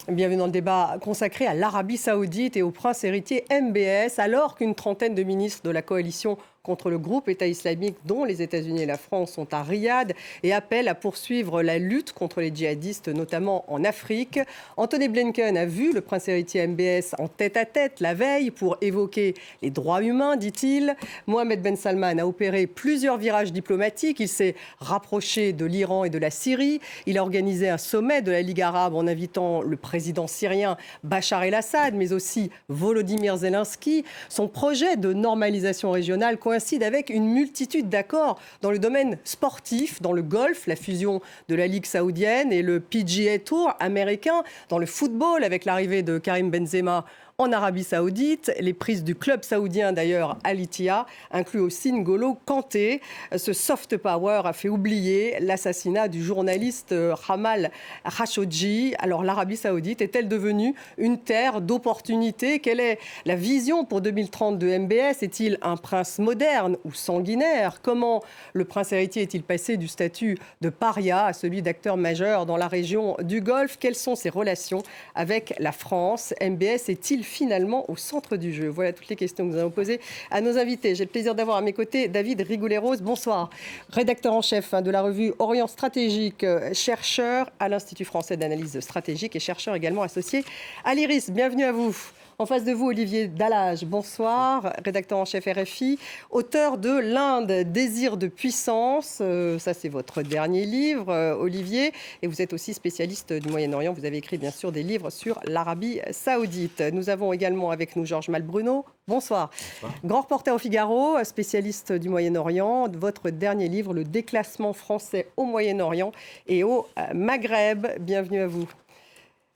Bienvenue dans le débat consacré à l'Arabie Saoudite et au prince héritier MBS, alors qu'une trentaine de ministres de la coalition contre le groupe État islamique, dont les États-Unis et la France, sont à Riyad et appellent à poursuivre la lutte contre les djihadistes, notamment en Afrique. Anthony Blinken a vu le prince héritier MBS en tête-à-tête la veille pour évoquer les droits humains, dit-il. Mohamed Ben Salman a opéré plusieurs virages diplomatiques. Il s'est rapproché de l'Iran et de la Syrie. Il a organisé un sommet de la Ligue arabe en invitant le président syrien Bachar el-Assad, mais aussi Volodymyr Zelensky. Son projet de normalisation régionale coïncide avec une multitude d'accords dans le domaine sportif, dans le golf, la fusion de la Ligue saoudienne et le PGA Tour américain, dans le football avec l'arrivée de Karim Benzema en Arabie Saoudite. Les prises du club saoudien, d'ailleurs, Al Ittihad, incluent aussi N'Golo Kanté. Ce soft power a fait oublier l'assassinat du journaliste Jamal Khashoggi. Alors, l'Arabie Saoudite est-elle devenue une terre d'opportunités? Quelle est la vision pour 2030 de MBS? Est-il un prince moderne ou sanguinaire? Comment le prince héritier est-il passé du statut de paria à celui d'acteur majeur dans la région du Golfe? Quelles sont ses relations avec la France? MBS est-il finalement au centre du jeu? Voilà toutes les questions que nous allons poser à nos invités. J'ai le plaisir d'avoir à mes côtés David Rigoulet-Rose. Bonsoir. Rédacteur en chef de la revue Orient Stratégique, chercheur à l'Institut français d'analyse stratégique et chercheur également associé à l'IRIS. Bienvenue à vous. En face de vous, Olivier Dallage, bonsoir, rédacteur en chef RFI, auteur de L'Inde, désir de puissance. Ça, c'est votre dernier livre, Olivier. Et vous êtes aussi spécialiste du Moyen-Orient. Vous avez écrit, bien sûr, des livres sur l'Arabie Saoudite. Nous avons également avec nous Georges Malbruno. Bonsoir. Bonsoir. Grand reporter au Figaro, spécialiste du Moyen-Orient. Votre dernier livre, Le déclassement français au Moyen-Orient et au Maghreb. Bienvenue à vous.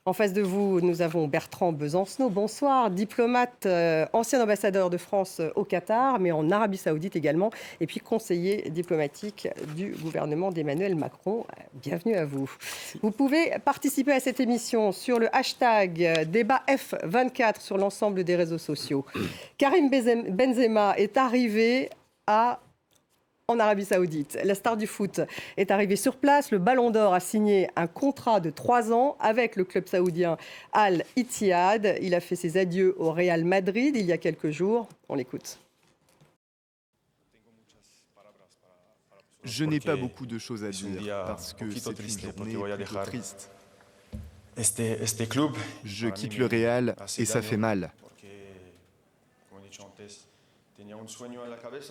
En face de vous, nous avons Bertrand Besancenot. Bonsoir, diplomate, ancien ambassadeur de France au Qatar, mais en Arabie Saoudite également, et puis conseiller diplomatique du gouvernement d'Emmanuel Macron. Bienvenue à vous. Vous pouvez participer à cette émission sur le hashtag débat F24 sur l'ensemble des réseaux sociaux. Karim Benzema est arrivé en Arabie Saoudite. La star du foot est arrivée sur place. Le Ballon d'Or a signé un contrat de 3 ans avec le club saoudien Al Ittihad. Il a fait ses adieux au Real Madrid il y a quelques jours. On l'écoute. Je n'ai pas beaucoup de choses à dire parce que c'est une journée plutôt triste. Je quitte le Real et ça fait mal.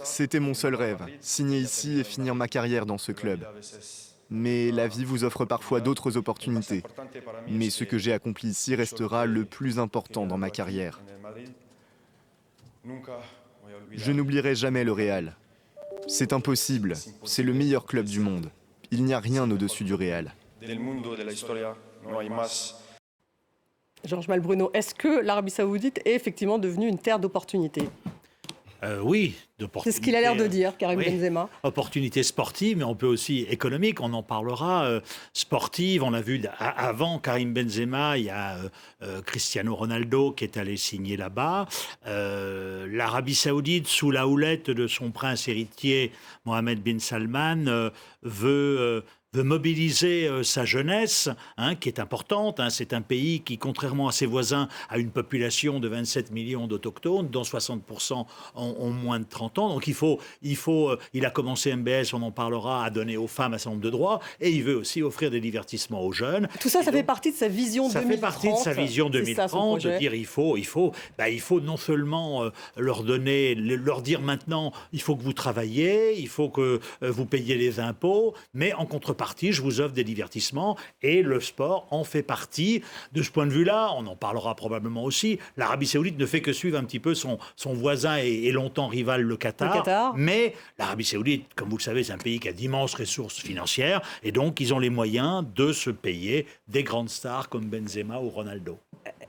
C'était mon seul rêve, signer ici et finir ma carrière dans ce club. Mais la vie vous offre parfois d'autres opportunités. Mais ce que j'ai accompli ici restera le plus important dans ma carrière. Je n'oublierai jamais le Real. C'est impossible, c'est le meilleur club du monde. Il n'y a rien au-dessus du Real. Georges Malbruno, est-ce que l'Arabie Saoudite est effectivement devenue une terre d'opportunités ? Oui, c'est ce qu'il a l'air de dire, Karim Benzema. Opportunité sportive, mais on peut aussi économique, on en parlera. Sportive, on l'a vu avant Karim Benzema, il y a Cristiano Ronaldo qui est allé signer là-bas. L'Arabie Saoudite, sous la houlette de son prince héritier Mohamed bin Salman, veut mobiliser sa jeunesse, qui est importante. C'est un pays qui, contrairement à ses voisins, a une population de 27 millions d'autochtones, dont 60% ont moins de 30 ans. Donc il a commencé MBS, on en parlera, à donner aux femmes un certain nombre de droits, et il veut aussi offrir des divertissements aux jeunes. Tout ça, ça fait partie de sa vision 2030. Ça fait partie de sa vision 2030, de dire il faut non seulement leur dire maintenant, il faut que vous travailliez, il faut que vous payiez les impôts, mais en contrepartie, je vous offre des divertissements et le sport en fait partie. De ce point de vue-là, on en parlera probablement aussi, l'Arabie Saoudite ne fait que suivre un petit peu son voisin et longtemps rival, le Qatar. Mais l'Arabie Saoudite, comme vous le savez, c'est un pays qui a d'immenses ressources financières et donc ils ont les moyens de se payer des grandes stars comme Benzema ou Ronaldo.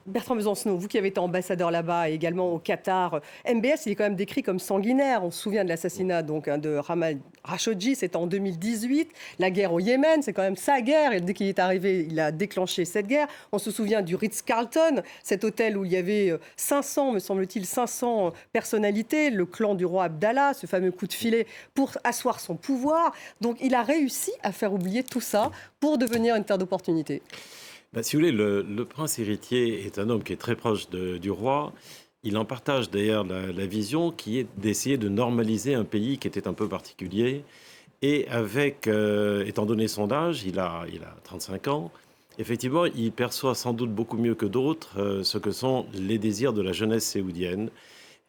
Bertrand Besancenot, vous qui avez été ambassadeur là-bas et également au Qatar, MBS, il est quand même décrit comme sanguinaire. On se souvient de l'assassinat de Jamal Khashoggi, c'était en 2018. La guerre au Yémen, c'est quand même sa guerre. Et dès qu'il est arrivé, il a déclenché cette guerre. On se souvient du Ritz-Carlton, cet hôtel où il y avait 500, me semble-t-il, 500 personnalités, le clan du roi Abdallah, ce fameux coup de filet pour asseoir son pouvoir. Donc il a réussi à faire oublier tout ça pour devenir une terre d'opportunité. Si vous voulez, le prince héritier est un homme qui est très proche du roi. Il en partage d'ailleurs la vision qui est d'essayer de normaliser un pays qui était un peu particulier. Et étant donné son âge, il a 35 ans, effectivement, il perçoit sans doute beaucoup mieux que d'autres ce que sont les désirs de la jeunesse saoudienne.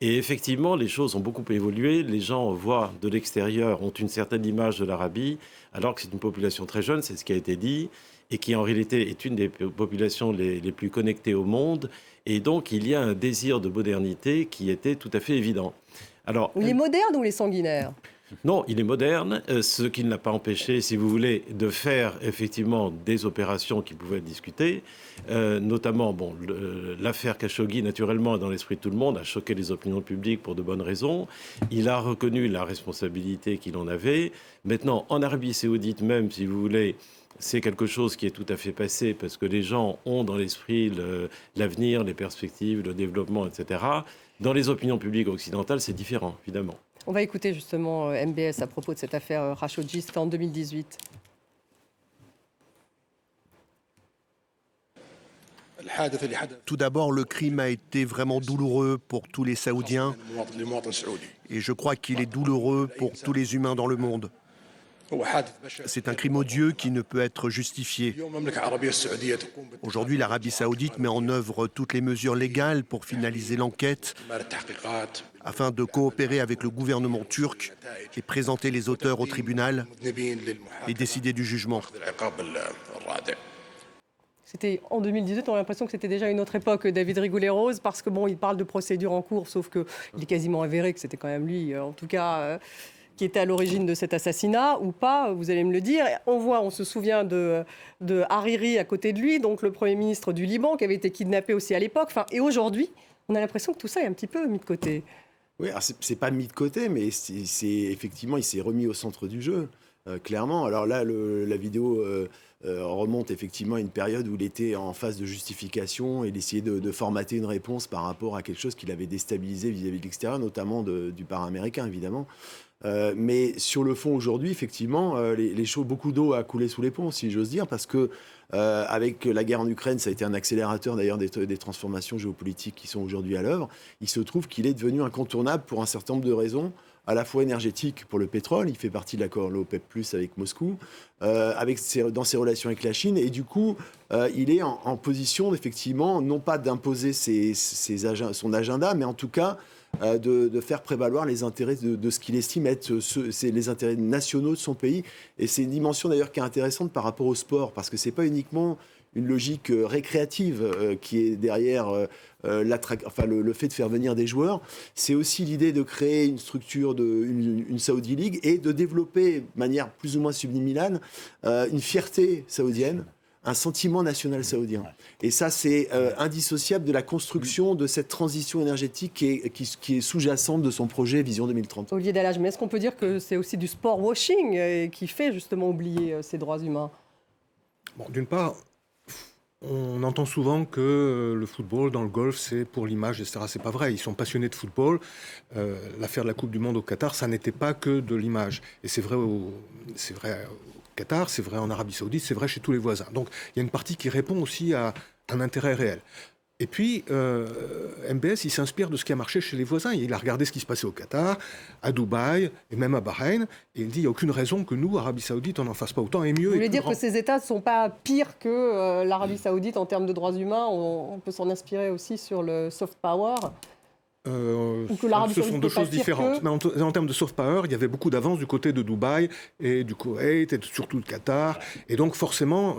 Et effectivement, les choses ont beaucoup évolué. Les gens voient de l'extérieur, ont une certaine image de l'Arabie, alors que c'est une population très jeune, c'est ce qui a été dit, et qui en réalité est une des populations les plus connectées au monde. Et donc, il y a un désir de modernité qui était tout à fait évident. Alors, il est moderne ou il est sanguinaire ? Non, il est moderne, ce qui ne l'a pas empêché, si vous voulez, de faire effectivement des opérations qui pouvaient être discutées, notamment l'affaire Khashoggi, naturellement, dans l'esprit de tout le monde, a choqué les opinions publiques pour de bonnes raisons. Il a reconnu la responsabilité qu'il en avait. Maintenant, en Arabie saoudite même, si vous voulez, c'est quelque chose qui est tout à fait passé parce que les gens ont dans l'esprit l'avenir, les perspectives, le développement, etc. Dans les opinions publiques occidentales, c'est différent, évidemment. On va écouter justement MBS à propos de cette affaire Khashoggi, c'était en 2018. Tout d'abord, le crime a été vraiment douloureux pour tous les Saoudiens et je crois qu'il est douloureux pour tous les humains dans le monde. C'est un crime odieux qui ne peut être justifié. Aujourd'hui, l'Arabie saoudite met en œuvre toutes les mesures légales pour finaliser l'enquête afin de coopérer avec le gouvernement turc et présenter les auteurs au tribunal et décider du jugement. C'était en 2018, on a l'impression que c'était déjà une autre époque, David Rigoulet-Rose, parce que il parle de procédure en cours, sauf qu'il est quasiment avéré que c'était quand même lui, en tout cas, qui était à l'origine de cet assassinat, ou pas, vous allez me le dire. On se souvient de Hariri à côté de lui, donc le Premier ministre du Liban, qui avait été kidnappé aussi à l'époque. Et aujourd'hui, on a l'impression que tout ça est un petit peu mis de côté. Oui, alors c'est pas mis de côté, mais effectivement, il s'est remis au centre du jeu, clairement. Alors là, la vidéo remonte effectivement à une période où il était en phase de justification et d'essayer de formater une réponse par rapport à quelque chose qu'il avait déstabilisé vis-à-vis de l'extérieur, notamment du part américain, évidemment. Mais sur le fond, aujourd'hui, effectivement, les choses, beaucoup d'eau a coulé sous les ponts, si j'ose dire, parce que avec la guerre en Ukraine, ça a été un accélérateur d'ailleurs des transformations géopolitiques qui sont aujourd'hui à l'œuvre. Il se trouve qu'il est devenu incontournable pour un certain nombre de raisons, à la fois énergétique pour le pétrole, il fait partie de l'accord l'OPEP+, avec Moscou, dans ses relations avec la Chine, et du coup, il est en position, effectivement, non pas d'imposer son agenda, mais en tout cas, de faire prévaloir les intérêts de ce qu'il estime être les intérêts nationaux de son pays. Et c'est une dimension d'ailleurs qui est intéressante par rapport au sport, parce que c'est pas uniquement une logique récréative qui est derrière le fait de faire venir des joueurs. C'est aussi l'idée de créer une structure, une Saudi League, et de développer de manière plus ou moins subliminale une fierté saoudienne, un sentiment national saoudien. Et ça, c'est indissociable de la construction de cette transition énergétique qui est sous-jacente de son projet Vision 2030. Olivier Dallage, mais est-ce qu'on peut dire que c'est aussi du sport washing qui fait justement oublier ces droits humains ? D'une part, on entend souvent que le football dans le golf, c'est pour l'image, etc. C'est pas vrai. Ils sont passionnés de football. L'affaire de la Coupe du Monde au Qatar, ça n'était pas que de l'image. Et c'est vrai au Qatar, c'est vrai en Arabie Saoudite, c'est vrai chez tous les voisins. Donc il y a une partie qui répond aussi à un intérêt réel. Et puis, MBS, il s'inspire de ce qui a marché chez les voisins. Il a regardé ce qui se passait au Qatar, à Dubaï et même à Bahreïn. Et il dit, il n'y a aucune raison que nous, Arabie Saoudite, on n'en fasse pas autant et mieux. Vous voulez dire que ces États ne sont pas pires que l'Arabie Saoudite en termes de droits humains ? On peut s'en inspirer aussi sur le soft power ? Ce sont deux choses différentes. Mais en termes de soft power, il y avait beaucoup d'avance du côté de Dubaï et du Koweït et surtout le Qatar. Et donc forcément,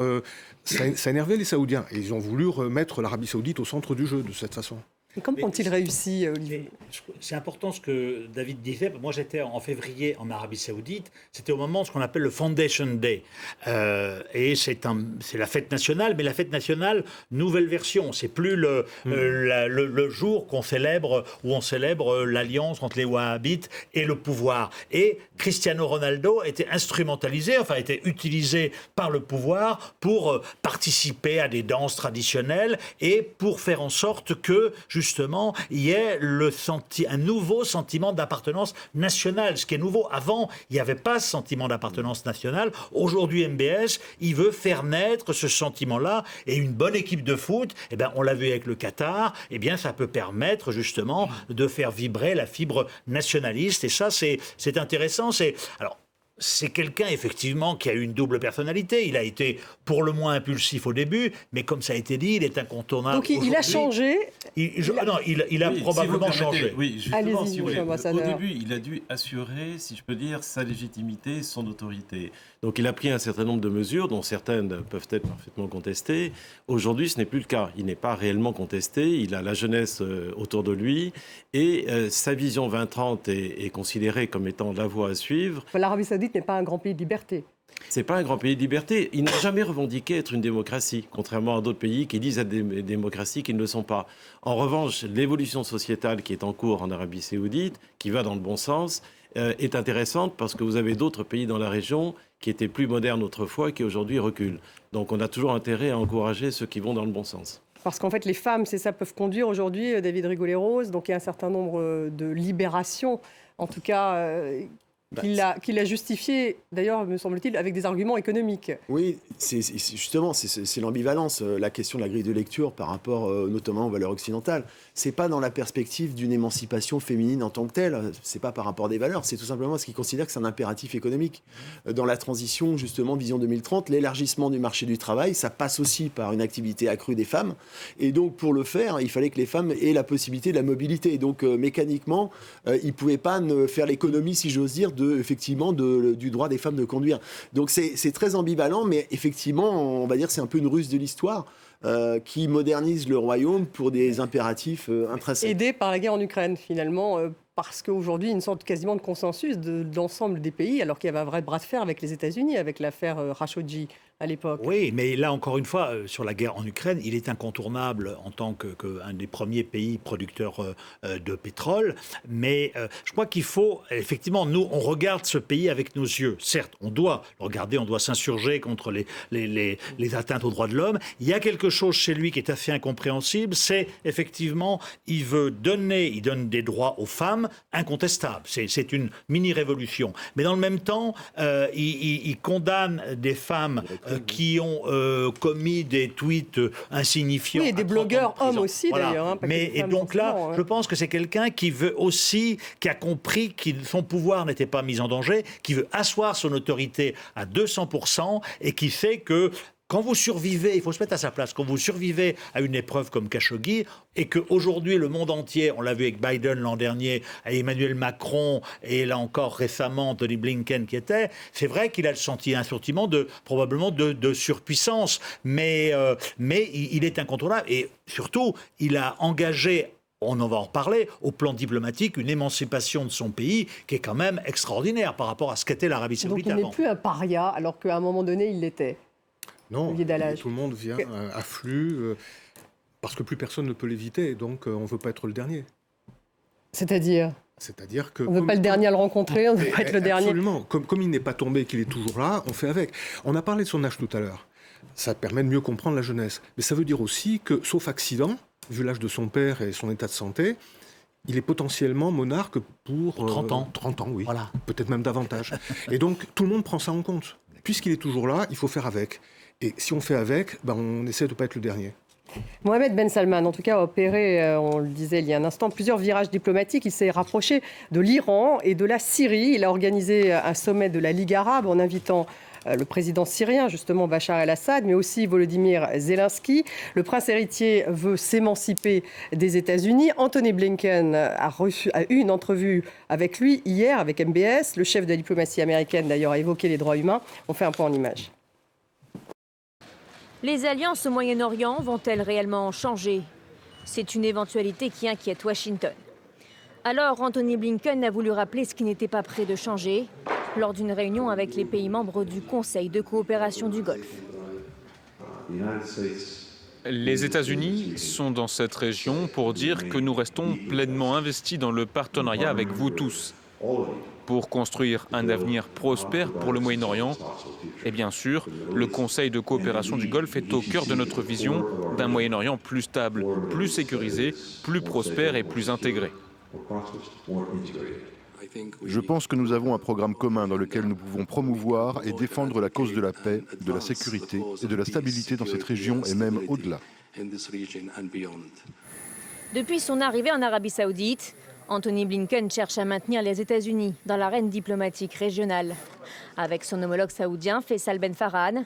ça énervait les Saoudiens. Et ils ont voulu remettre l'Arabie Saoudite au centre du jeu de cette façon. Et comment ont-ils réussi, Olivier ? C'est important ce que David disait. Moi, j'étais en février en Arabie Saoudite. C'était au moment de ce qu'on appelle le Foundation Day. Et c'est la fête nationale, mais la fête nationale, nouvelle version. C'est plus le jour où on célèbre l'alliance entre les Wahhabites et le pouvoir. Et Cristiano Ronaldo était était utilisé par le pouvoir pour participer à des danses traditionnelles et pour faire en sorte que, justement, justement, il y ait un nouveau sentiment d'appartenance nationale. Ce qui est nouveau, avant, il n'y avait pas ce sentiment d'appartenance nationale. Aujourd'hui, MBS, il veut faire naître ce sentiment-là. Et une bonne équipe de foot, eh ben, on l'a vu avec le Qatar, eh bien, ça peut permettre justement de faire vibrer la fibre nationaliste. Et ça, c'est intéressant. C'est quelqu'un, effectivement, qui a eu une double personnalité. Il a été, pour le moins, impulsif au début, mais comme ça a été dit, il est incontournable. Donc il a changé. Il a probablement changé. Oui, justement, Allez-y, si vous voulez. ambassadeur. Au début, il a dû assurer, si je peux dire, sa légitimité, son autorité. Donc il a pris un certain nombre de mesures, dont certaines peuvent être parfaitement contestées. Aujourd'hui, ce n'est plus le cas. Il n'est pas réellement contesté. Il a la jeunesse autour de lui. Et sa vision 2030 est considérée comme étant la voie à suivre. L'Arabie Saoudite n'est pas un grand pays de liberté. C'est pas un grand pays de liberté. Il n'a jamais revendiqué être une démocratie, contrairement à d'autres pays qui disent être des démocraties qui ne le sont pas. En revanche, l'évolution sociétale qui est en cours en Arabie Saoudite, qui va dans le bon sens, est intéressante parce que vous avez d'autres pays dans la région qui étaient plus modernes autrefois et qui aujourd'hui reculent. Donc on a toujours intérêt à encourager ceux qui vont dans le bon sens. Parce qu'en fait, les femmes, c'est ça, peuvent conduire aujourd'hui, David Rigolet-Rose. Donc il y a un certain nombre de libérations, en tout cas, qu'il a justifié, d'ailleurs, me semble-t-il, avec des arguments économiques. Oui, justement, c'est l'ambivalence, la question de la grille de lecture par rapport notamment aux valeurs occidentales. C'est pas dans la perspective d'une émancipation féminine en tant que telle, c'est pas par rapport à des valeurs, c'est tout simplement ce qu'ils considèrent que c'est un impératif économique. Dans la transition, justement, Vision 2030, l'élargissement du marché du travail, ça passe aussi par une activité accrue des femmes. Et donc, pour le faire, il fallait que les femmes aient la possibilité de la mobilité. Et donc, mécaniquement, ils ne pouvaient pas faire l'économie, si j'ose dire, du droit des femmes de conduire. Donc c'est très ambivalent, mais effectivement, on va dire c'est un peu une ruse de l'histoire qui modernise le royaume pour des impératifs intrinsèques. Aidé par la guerre en Ukraine, finalement, parce qu'aujourd'hui, une sorte quasiment de consensus de l'ensemble des pays, alors qu'il y avait un vrai bras de fer avec les États-Unis, avec l'affaire Khashoggi à l'époque. Oui, mais là, encore une fois, sur la guerre en Ukraine, il est incontournable en tant qu'un des premiers pays producteurs de pétrole. Mais je crois qu'il faut, effectivement, nous, on regarde ce pays avec nos yeux. Certes, on doit le regarder, on doit s'insurger contre les atteintes aux droits de l'homme. Il y a quelque chose chez lui qui est assez incompréhensible, c'est effectivement, il donne des droits aux femmes incontestables. C'est une mini-révolution. Mais dans le même temps, il condamne des femmes qui ont commis des tweets insignifiants. Oui, et des blogueurs hommes aussi, voilà. D'ailleurs. Et donc là, je pense que c'est quelqu'un qui veut aussi, qui a compris que son pouvoir n'était pas mis en danger, qui veut asseoir son autorité à 200% et qui fait que quand vous survivez, il faut se mettre à sa place, quand vous survivez à une épreuve comme Khashoggi, et qu'aujourd'hui le monde entier, on l'a vu avec Biden l'an dernier, avec Emmanuel Macron, et là encore récemment Tony Blinken qui était, c'est vrai qu'il a senti un sentiment probablement de surpuissance, mais il est incontournable, et surtout, il a engagé, on en va en reparler, au plan diplomatique, une émancipation de son pays qui est quand même extraordinaire par rapport à ce qu'était l'Arabie Saoudite avant. Donc il n'est plus un paria, alors qu'à un moment donné, il l'était. Non, tout le monde vient à flux, parce que plus personne ne peut l'éviter, donc on ne veut pas être le dernier. C'est-à-dire que... On ne veut pas le dernier à le rencontrer, on ne veut pas être le dernier. Absolument. Comme il n'est pas tombé, qu'il est toujours là, on fait avec. On a parlé de son âge tout à l'heure. Ça permet de mieux comprendre la jeunesse. Mais ça veut dire aussi que, sauf accident, vu l'âge de son père et son état de santé, il est potentiellement monarque pour 30 ans. 30 ans, oui. Voilà. Peut-être même davantage. Et donc, tout le monde prend ça en compte. Puisqu'il est toujours là, il faut faire avec. Et si on fait avec, on essaie de ne pas être le dernier. Mohamed Ben Salman, en tout cas, a opéré, on le disait il y a un instant, plusieurs virages diplomatiques. Il s'est rapproché de l'Iran et de la Syrie. Il a organisé un sommet de la Ligue arabe en invitant le président syrien, justement Bachar el-Assad, mais aussi Volodymyr Zelensky. Le prince héritier veut s'émanciper des États-Unis. Anthony Blinken a eu une entrevue avec lui hier, avec MBS. Le chef de la diplomatie américaine, d'ailleurs, a évoqué les droits humains. On fait un point en images. Les alliances au Moyen-Orient vont-elles réellement changer? C'est une éventualité qui inquiète Washington. Alors, Anthony Blinken a voulu rappeler ce qui n'était pas près de changer lors d'une réunion avec les pays membres du Conseil de coopération du Golfe. Les États-Unis sont dans cette région pour dire que nous restons pleinement investis dans le partenariat avec vous tous. pour construire un avenir prospère pour le Moyen-Orient. Et bien sûr, le Conseil de coopération du Golfe est au cœur de notre vision d'un Moyen-Orient plus stable, plus sécurisé, plus prospère et plus intégré. Je pense que nous avons un programme commun dans lequel nous pouvons promouvoir et défendre la cause de la paix, de la sécurité et de la stabilité dans cette région et même au-delà. Depuis son arrivée en Arabie Saoudite, Antony Blinken cherche à maintenir les États-Unis dans l'arène diplomatique régionale. Avec son homologue saoudien Faisal Ben Farhan,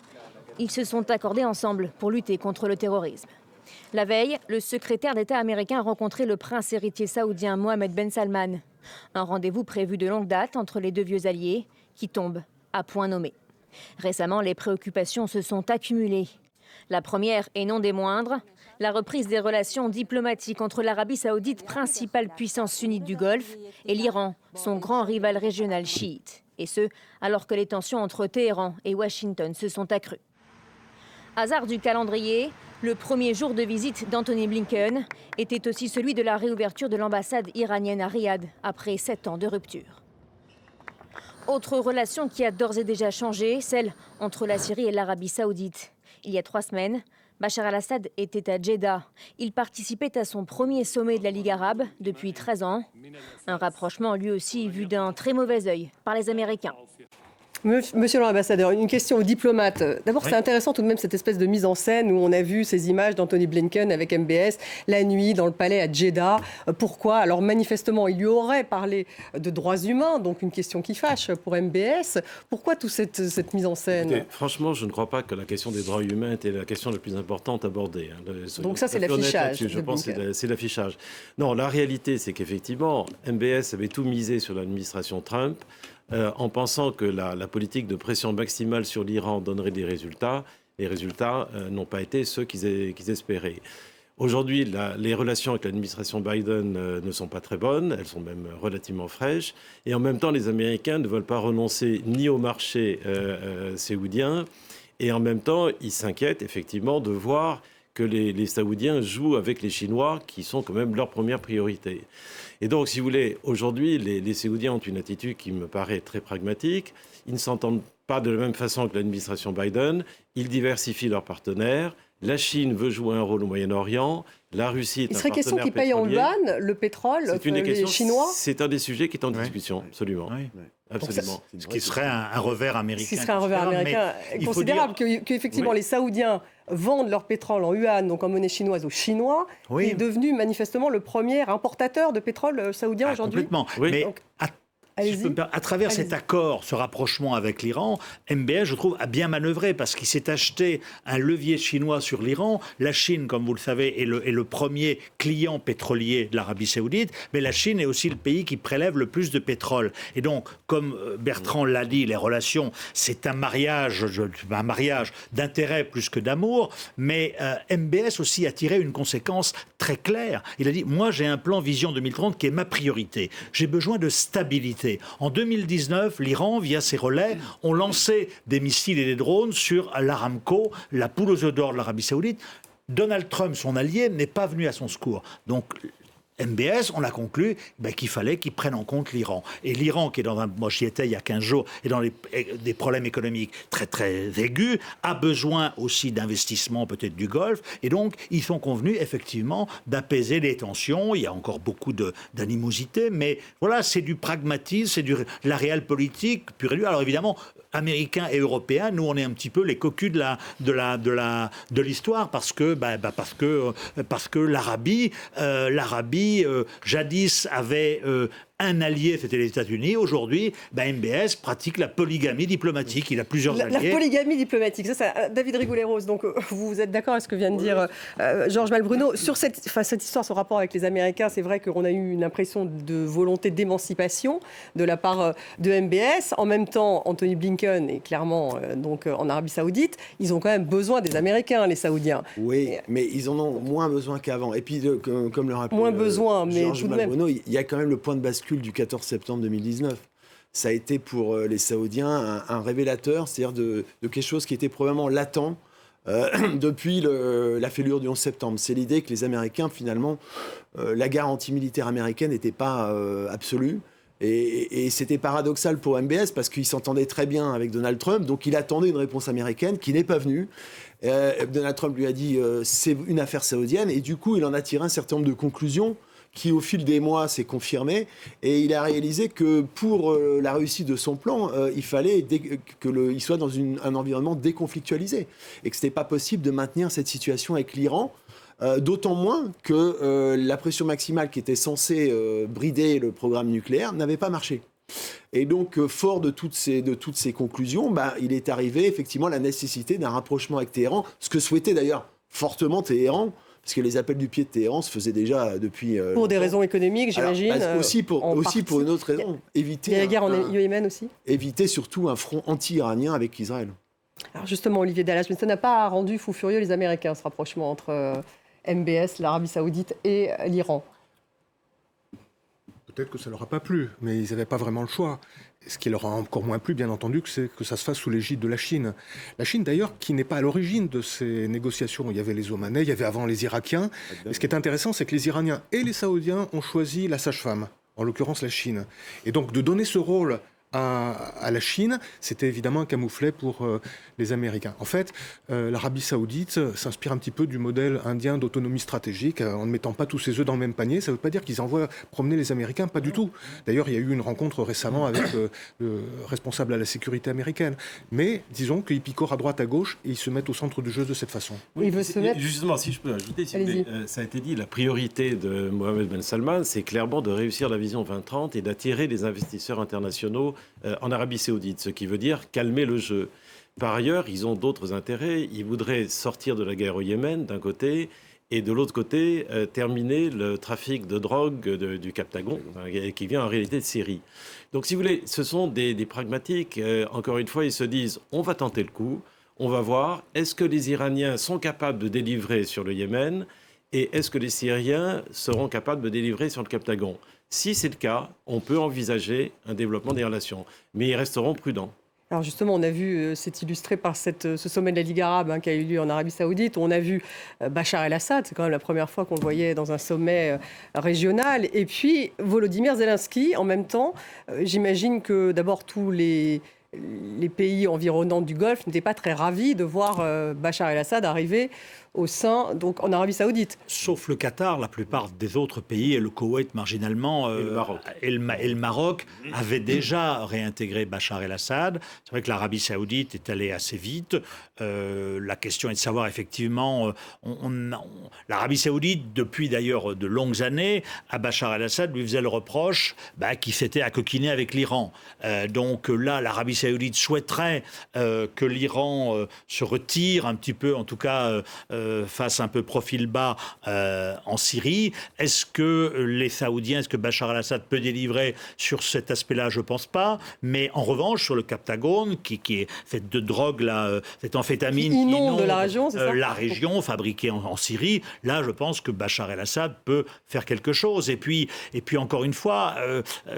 ils se sont accordés ensemble pour lutter contre le terrorisme. La veille, le secrétaire d'État américain a rencontré le prince héritier saoudien Mohammed Ben Salman. Un rendez-vous prévu de longue date entre les deux vieux alliés qui tombe à point nommé. Récemment, les préoccupations se sont accumulées. La première, et non des moindres, la reprise des relations diplomatiques entre l'Arabie saoudite, principale puissance sunnite du Golfe, et l'Iran, son grand rival régional chiite. Et ce, alors que les tensions entre Téhéran et Washington se sont accrues. Hasard du calendrier, le premier jour de visite d'Antony Blinken était aussi celui de la réouverture de l'ambassade iranienne à Riyad, après 7 ans de rupture. Autre relation qui a d'ores et déjà changé, celle entre la Syrie et l'Arabie saoudite. Il y a 3 semaines, Bachar al-Assad était à Jeddah. Il participait à son premier sommet de la Ligue arabe depuis 13 ans. Un rapprochement lui aussi vu d'un très mauvais œil par les Américains. Monsieur l'ambassadeur, une question aux diplomates. D'abord, c'est intéressant tout de même cette espèce de mise en scène où on a vu ces images d'Antony Blinken avec MBS la nuit dans le palais à Jeddah. Pourquoi ? Alors manifestement, il lui aurait parlé de droits humains, donc une question qui fâche pour MBS. Pourquoi toute cette mise en scène ? Écoutez, franchement, je ne crois pas que la question des droits humains était la question la plus importante abordée. Donc ça, c'est l'affichage. Je pense que c'est l'affichage. Non, la réalité, c'est qu'effectivement, MBS avait tout misé sur l'administration Trump. En pensant que la politique de pression maximale sur l'Iran donnerait des résultats. Les résultats n'ont pas été ceux qu'ils espéraient. Aujourd'hui, les relations avec l'administration Biden ne sont pas très bonnes, elles sont même relativement fraîches. Et en même temps, les Américains ne veulent pas renoncer ni au marché saoudien, et en même temps, ils s'inquiètent effectivement de voir que les Saoudiens jouent avec les Chinois, qui sont quand même leur première priorité. Et donc, si vous voulez, aujourd'hui, les Saoudiens ont une attitude qui me paraît très pragmatique. Ils ne s'entendent pas de la même façon que l'administration Biden. Ils diversifient leurs partenaires. La Chine veut jouer un rôle au Moyen-Orient. La Russie est un partenaire pétrolier. Il serait question qu'ils payent en yuan le pétrole, les Chinois ? C'est un des sujets qui est en discussion, absolument. Oui. Absolument. Ce qui serait un revers américain. Ce qui serait un revers américain considérable, qu'effectivement les Saoudiens vendent leur pétrole en yuan, donc en monnaie chinoise, aux Chinois, qui est devenu manifestement le premier importateur de pétrole saoudien aujourd'hui. Complètement. Oui. Mais à travers cet accord, ce rapprochement avec l'Iran, MBS, je trouve, a bien manœuvré parce qu'il s'est acheté un levier chinois sur l'Iran. La Chine, comme vous le savez, est le premier client pétrolier de l'Arabie saoudite, mais la Chine est aussi le pays qui prélève le plus de pétrole. Et donc, comme Bertrand l'a dit, les relations, c'est un mariage d'intérêt plus que d'amour, mais MBS aussi a tiré une conséquence très claire. Il a dit, moi j'ai un plan Vision 2030 qui est ma priorité. J'ai besoin de stabilité. En 2019, l'Iran, via ses relais, ont lancé des missiles et des drones sur l'Aramco, la poule aux œufs d'or de l'Arabie saoudite. Donald Trump, son allié, n'est pas venu à son secours. Donc, MBS, on a conclu qu'il fallait qu'ils prennent en compte l'Iran. Et l'Iran, qui est moi j'y étais il y a 15 jours, est dans des problèmes économiques très très aigus, a besoin aussi d'investissements peut-être du Golfe. Et donc, ils sont convenus effectivement d'apaiser les tensions. Il y a encore beaucoup d'animosité, mais voilà, c'est du pragmatisme, c'est de la réelle politique pure et dure. Alors évidemment, Américains et Européens, nous on est un petit peu les cocus de l'histoire parce que l'Arabie jadis avait un allié, c'était les États-Unis. Aujourd'hui, MBS pratique la polygamie diplomatique. Il a plusieurs alliés. La polygamie diplomatique, ça, David Rigoulet-Rose, donc vous êtes d'accord avec ce que vient de dire Georges Malbruno sur cette histoire, ce rapport avec les Américains. C'est vrai qu'on a eu une impression de volonté d'émancipation de la part de MBS. En même temps, Antony Blinken est clairement en Arabie Saoudite. Ils ont quand même besoin des Américains, les Saoudiens. Oui, mais ils en ont moins besoin qu'avant. Et puis, comme le rappelait Georges Malbruno, il y a quand même le point de bascule du 14 septembre 2019. Ça a été pour les Saoudiens un révélateur, c'est-à-dire de quelque chose qui était probablement latent depuis la fêlure du 11 septembre. C'est l'idée que les Américains, finalement, la garantie militaire américaine n'était pas absolue, Et c'était paradoxal pour MBS parce qu'il s'entendait très bien avec Donald Trump, donc il attendait une réponse américaine qui n'est pas venue. Donald Trump lui a dit c'est une affaire saoudienne, et du coup il en a tiré un certain nombre de conclusions qui au fil des mois s'est confirmé, et il a réalisé que pour la réussite de son plan, il fallait qu'il soit dans un environnement déconflictualisé, et que ce n'était pas possible de maintenir cette situation avec l'Iran. D'autant moins que la pression maximale qui était censée brider le programme nucléaire n'avait pas marché. Et donc, fort de toutes ces conclusions, il est arrivé effectivement la nécessité d'un rapprochement avec Téhéran, ce que souhaitait d'ailleurs fortement Téhéran, parce que les appels du pied de Téhéran se faisaient déjà depuis... pour des raisons économiques, j'imagine. Aussi pour une autre raison. Il y a la guerre en Yémen aussi. Éviter surtout un front anti-iranien avec Israël. Alors justement, Olivier Dallas, mais ça n'a pas rendu fou furieux les Américains, ce rapprochement entre MBS, l'Arabie Saoudite et l'Iran. Peut-être que ça ne leur a pas plu, mais ils n'avaient pas vraiment le choix. Ce qui leur a encore moins plu, bien entendu, c'est que ça se fasse sous l'égide de la Chine. La Chine, d'ailleurs, qui n'est pas à l'origine de ces négociations. Il y avait les Omanais, il y avait avant les Irakiens. Et ce qui est intéressant, c'est que les Iraniens et les Saoudiens ont choisi la sage-femme, en l'occurrence la Chine. Et donc, de donner ce rôle à la Chine, c'était évidemment un camouflet pour les Américains. En fait, l'Arabie Saoudite s'inspire un petit peu du modèle indien d'autonomie stratégique, en ne mettant pas tous ses œufs dans le même panier. Ça ne veut pas dire qu'ils envoient promener les Américains, pas du tout. D'ailleurs, il y a eu une rencontre récemment avec le responsable à la sécurité américaine. Mais disons qu'ils picorent à droite, à gauche, et ils se mettent au centre du jeu de cette façon. Oui, justement, si je peux ajouter, ça a été dit, la priorité de Mohammed Ben Salman, c'est clairement de réussir la vision 2030 et d'attirer les investisseurs internationaux en Arabie Saoudite, ce qui veut dire calmer le jeu. Par ailleurs, ils ont d'autres intérêts. Ils voudraient sortir de la guerre au Yémen, d'un côté, et de l'autre côté, terminer le trafic de drogue du Captagon, qui vient en réalité de Syrie. Donc, si vous voulez, ce sont des pragmatiques. Encore une fois, ils se disent, on va tenter le coup, on va voir, est-ce que les Iraniens sont capables de délivrer sur le Yémen, et est-ce que les Syriens seront capables de délivrer sur le Captagon ? Si c'est le cas, on peut envisager un développement des relations, mais ils resteront prudents. Alors justement, on a vu, c'est illustré par ce sommet de la Ligue arabe qui a eu lieu en Arabie Saoudite. On a vu Bachar el-Assad, c'est quand même la première fois qu'on le voyait dans un sommet régional. Et puis Volodymyr Zelensky, en même temps, j'imagine que d'abord tous les pays environnants du Golfe n'étaient pas très ravis de voir Bachar el-Assad arriver au sein, donc en Arabie Saoudite. Sauf le Qatar, la plupart des autres pays, et le Koweït marginalement, et le Maroc avaient déjà réintégré Bachar el-Assad. C'est vrai que l'Arabie Saoudite est allée assez vite. La question est de savoir effectivement, l'Arabie Saoudite, depuis d'ailleurs de longues années, à Bachar el-Assad lui faisait le reproche qu'il s'était acoquiné avec l'Iran. Donc là, l'Arabie Saoudite souhaiterait que l'Iran se retire un petit peu, en tout cas fasse un peu profil bas en Syrie. Est-ce que les Saoudiens, est-ce que Bachar el-Assad peut délivrer sur cet aspect-là? Je ne pense pas. Mais en revanche, sur le Captagon, qui est fait de drogue, là, cette amphétamine qui inonde de la région, c'est ça ? La région fabriquée en Syrie, là, je pense que Bachar el-Assad peut faire quelque chose. Et puis encore une fois,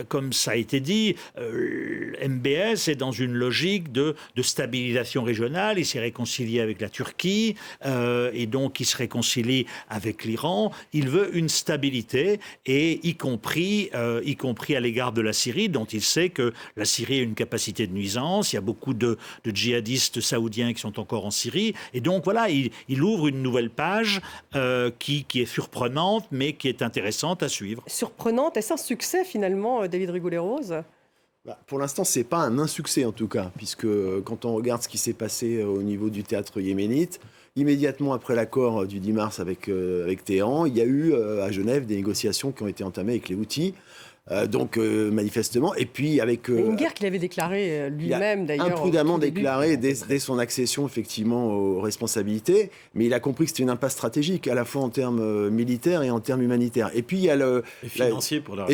comme ça a été dit, MBS est dans une logique de stabilisation régionale. Il s'est réconcilié avec la Turquie. Et donc il se réconcilie avec l'Iran. Il veut une stabilité, et y compris à l'égard de la Syrie, dont il sait que la Syrie a une capacité de nuisance. Il y a beaucoup de djihadistes saoudiens qui sont encore en Syrie. Et donc voilà, il ouvre une nouvelle page qui est surprenante, mais qui est intéressante à suivre. Surprenante, est-ce un succès finalement, David Rigoulet-Rose ? Pour l'instant, ce n'est pas un insuccès en tout cas, puisque quand on regarde ce qui s'est passé au niveau du théâtre yéménite, immédiatement après l'accord du 10 mars avec Téhéran, il y a eu à Genève des négociations qui ont été entamées avec les Houthis. Manifestement, et puis avec... une guerre qu'il avait déclarée lui-même d'ailleurs. Imprudemment déclarée dès son accession effectivement aux responsabilités, mais il a compris que c'était une impasse stratégique, à la fois en termes militaires et en termes humanitaires. Et puis il y a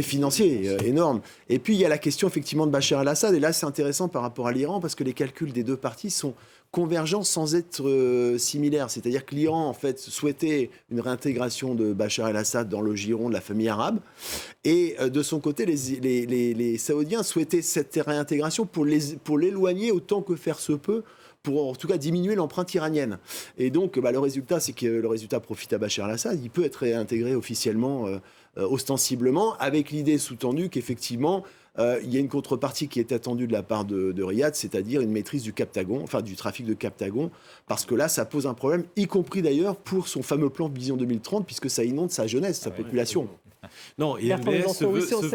financier énorme. Et puis il y a la question effectivement de Bachar el-Assad, et là c'est intéressant par rapport à l'Iran, parce que les calculs des deux parties sont convergents sans être similaires. C'est-à-dire que l'Iran, en fait, souhaitait une réintégration de Bachar el-Assad dans le giron de la famille arabe. Et de son côté, les Saoudiens souhaitaient cette réintégration pour l'éloigner autant que faire se peut pour en tout cas diminuer l'empreinte iranienne. Et donc, le résultat, c'est que le résultat profite à Bachar el-Assad. Il peut être réintégré officiellement, ostensiblement, avec l'idée sous-tendue qu'effectivement, il y a une contrepartie qui est attendue de la part de Riyad, c'est-à-dire une maîtrise du Captagon, enfin du trafic de Captagon, parce que là, ça pose un problème, y compris d'ailleurs pour son fameux plan Vision 2030, puisque ça inonde sa jeunesse, sa population. Non, et MBS se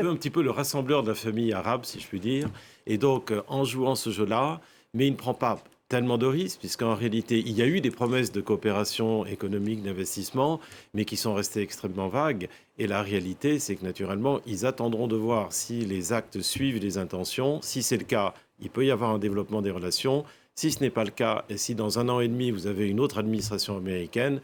veut un petit peu le rassembleur de la famille arabe, si je puis dire. Et donc, en jouant ce jeu-là, mais il ne prend pas tellement de risques, puisqu'en réalité, il y a eu des promesses de coopération économique, d'investissement, mais qui sont restées extrêmement vagues. Et la réalité, c'est que naturellement, ils attendront de voir si les actes suivent les intentions. Si c'est le cas, il peut y avoir un développement des relations. Si ce n'est pas le cas, et si dans 1 an et demi, vous avez une autre administration américaine,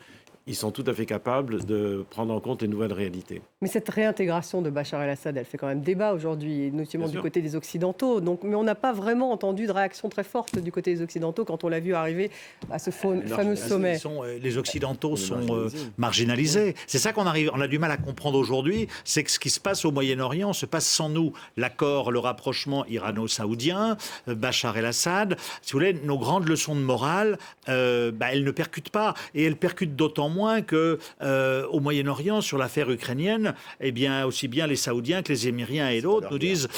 ils sont tout à fait capables de prendre en compte les nouvelles réalités. Mais cette réintégration de Bachar el-Assad, elle fait quand même débat aujourd'hui, notamment du côté des Occidentaux. Mais on n'a pas vraiment entendu de réaction très forte du côté des Occidentaux quand on l'a vu arriver à ce fameux sommet. Les Occidentaux sont marginalisés. C'est ça on a du mal à comprendre aujourd'hui, c'est que ce qui se passe au Moyen-Orient se passe sans nous. L'accord, le rapprochement irano-saoudien, Bachar el-Assad, si vous voulez, nos grandes leçons de morale, elles ne percutent pas. Et elles percutent d'autant moins qu'au Moyen-Orient, sur l'affaire ukrainienne, aussi bien les Saoudiens que les Émiriens et d'autres nous disent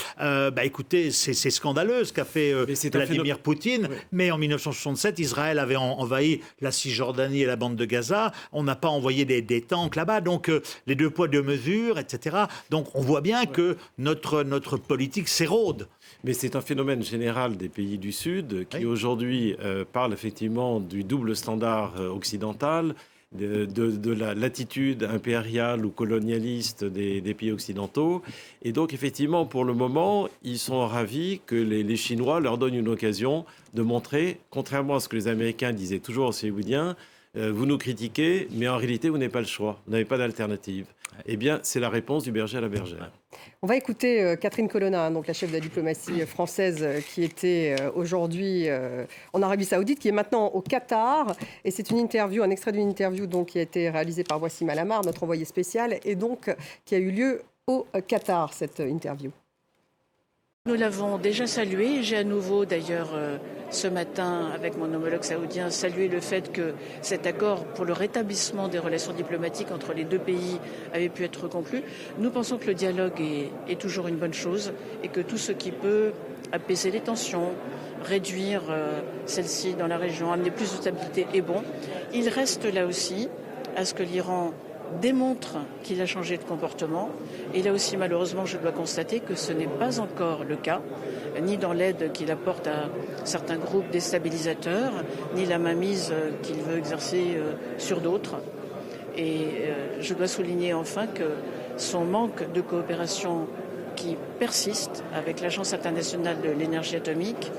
écoutez, c'est scandaleux ce qu'a fait Vladimir Poutine, mais en 1967, Israël avait envahi la Cisjordanie et la bande de Gaza, on n'a pas envoyé des tanks là-bas, donc les deux poids, deux mesures, etc. Donc on voit bien que notre politique s'érode. Mais c'est un phénomène général des pays du Sud qui aujourd'hui parle effectivement du double standard occidental, de la latitude impériale ou colonialiste des pays occidentaux. Et donc, effectivement, pour le moment, ils sont ravis que les Chinois leur donnent une occasion de montrer, contrairement à ce que les Américains disaient toujours aux Saoudiens, vous nous critiquez, mais en réalité, vous n'avez pas le choix, vous n'avez pas d'alternative. Eh bien, c'est la réponse du berger à la bergère. On va écouter Catherine Colonna, donc la chef de la diplomatie française qui était aujourd'hui en Arabie Saoudite, qui est maintenant au Qatar. Et c'est une interview, un extrait d'une interview donc, qui a été réalisée par Wassim Alamar, notre envoyé spécial, et donc qui a eu lieu au Qatar, cette interview. Nous l'avons déjà salué. J'ai à nouveau, d'ailleurs, ce matin, avec mon homologue saoudien, salué le fait que cet accord pour le rétablissement des relations diplomatiques entre les deux pays avait pu être conclu. Nous pensons que le dialogue est toujours une bonne chose et que tout ce qui peut apaiser les tensions, réduire celles-ci dans la région, amener plus de stabilité est bon. Il reste là aussi à ce que l'Iran démontre qu'il a changé de comportement. Et là aussi, malheureusement, je dois constater que ce n'est pas encore le cas, ni dans l'aide qu'il apporte à certains groupes déstabilisateurs, ni la mainmise qu'il veut exercer sur d'autres. Et je dois souligner enfin que son manque de coopération qui persiste avec l'Agence internationale de l'énergie atomique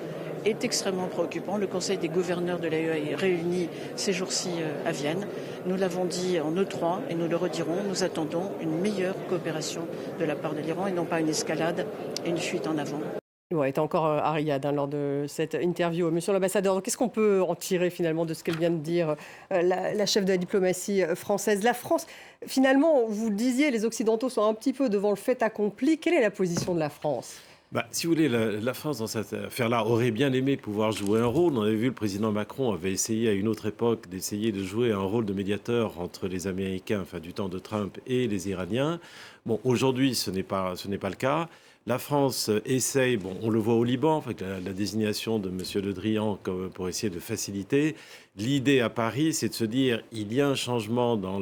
est extrêmement préoccupant. Le Conseil des gouverneurs de l'AEA est réuni ces jours-ci à Vienne. Nous l'avons dit en E3 et nous le redirons, nous attendons une meilleure coopération de la part de l'Iran et non pas une escalade et une fuite en avant. Ouais, était encore à Riyad lors de cette interview. Monsieur l'ambassadeur, qu'est-ce qu'on peut en tirer finalement de ce qu'elle vient de dire, la chef de la diplomatie française? La France, finalement, vous le disiez, les Occidentaux sont un petit peu devant le fait accompli. Quelle est la position de la France ? Si vous voulez, la France, dans cette affaire-là, aurait bien aimé pouvoir jouer un rôle. On avait vu le président Macron avait essayé à une autre époque d'essayer de jouer un rôle de médiateur entre les Américains, enfin du temps de Trump, et les Iraniens. Bon, aujourd'hui, ce n'est pas le cas. La France essaye, on le voit au Liban, avec la désignation de M. Le Drian pour essayer de faciliter. L'idée à Paris, c'est de se dire il y a un changement dans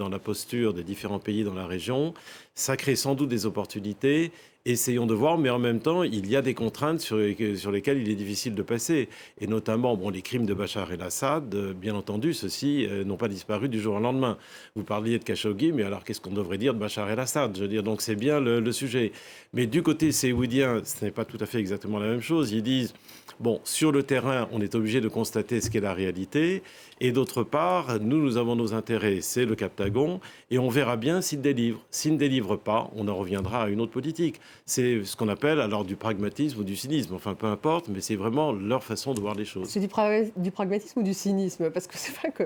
la posture des différents pays dans la région. Ça crée sans doute des opportunités. Essayons de voir, mais en même temps, il y a des contraintes sur lesquelles il est difficile de passer. Et notamment, les crimes de Bachar el-Assad, bien entendu, ceux-ci n'ont pas disparu du jour au lendemain. Vous parliez de Khashoggi, mais alors qu'est-ce qu'on devrait dire de Bachar el-Assad? Je veux dire, donc c'est bien le sujet. Mais du côté saoudien, ce n'est pas tout à fait exactement la même chose. Ils disent, sur le terrain, on est obligé de constater ce qu'est la réalité. Et d'autre part, nous avons nos intérêts, c'est le Captagon, et on verra bien s'il délivre. S'il ne délivre pas, on en reviendra à une autre politique. C'est ce qu'on appelle alors du pragmatisme ou du cynisme. Enfin, peu importe, mais c'est vraiment leur façon de voir les choses. C'est du pragmatisme ou du cynisme? Parce que c'est vrai que